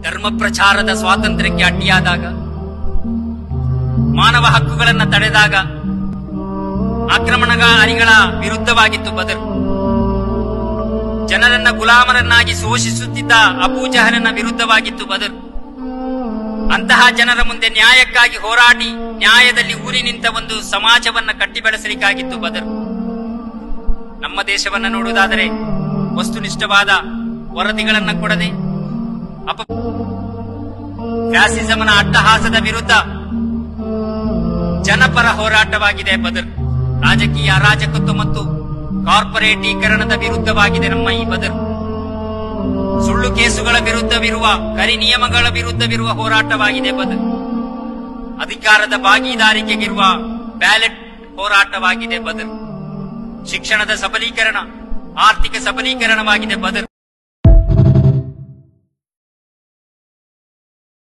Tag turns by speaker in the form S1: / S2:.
S1: ಧರ್ಮ ಪ್ರಚಾರದ ಸ್ವಾತಂತ್ರ್ಯಕ್ಕೆ ಅಡ್ಡಿಯಾದಾಗ, ಮಾನವ ಹಕ್ಕುಗಳನ್ನು ತಡೆದಾಗ, ಆಕ್ರಮಣಕಾರಿಗಳ ವಿರುದ್ಧವಾಗಿತ್ತು ಬದರ್. ಜನರನ್ನ ಗುಲಾಮರನ್ನಾಗಿ ಶೋಷಿಸುತ್ತಿದ್ದ ಅಬೂ ಜಹಲನ ವಿರುದ್ಧವಾಗಿತ್ತು ಬದರ್. ಅಂತಹ ಜನರ ಮುಂದೆ ನ್ಯಾಯಕ್ಕಾಗಿ ಹೋರಾಡಿ ನ್ಯಾಯದಲ್ಲಿ ಊರಿ ನಿಂತ ಒಂದು ಸಮಾಜವನ್ನ ಕಟ್ಟಿ ಬೆಳೆಸಲಿಕ್ಕಾಗಿತ್ತು ಬದರ್. ನಮ್ಮ ದೇಶವನ್ನ ನೋಡುವುದಾದರೆ ವಸ್ತುನಿಷ್ಠವಾದ ವರದಿಗಳನ್ನ ಕೊಡದೆ ಫ್ಯಾಸಿಸಮನ ಅಟ್ಟಹಾಸದ ವಿರುದ್ಧ ಜನಪರ ಹೋರಾಟವಾಗಿದೆ ಬದರ್. ರಾಜಕೀಯ ಅರಾಜಕತ್ವ ಮತ್ತು ಕಾರ್ಪೊರೇಟೀಕರಣದ ವಿರುದ್ಧವಾಗಿದೆ ನಮ್ಮ ಈ ಬದರ್. ಸುಳ್ಳು ಕೇಸುಗಳ ವಿರುದ್ಧವಿರುವ, ಕರಿ ನಿಯಮಗಳ ವಿರುದ್ಧವಿರುವ ಹೋರಾಟವಾಗಿದೆ ಬದರ್. ಅಧಿಕಾರದ ಭಾಗಿದಾರಿಕೆಗಿರುವ ಬ್ಯಾಲೆಟ್ ಹೋರಾಟವಾಗಿದೆ ಬದರ್. ಶಿಕ್ಷಣದ ಸಬಲೀಕರಣ, ಆರ್ಥಿಕ ಸಬಲೀಕರಣವಾಗಿದೆ ಬದರ್.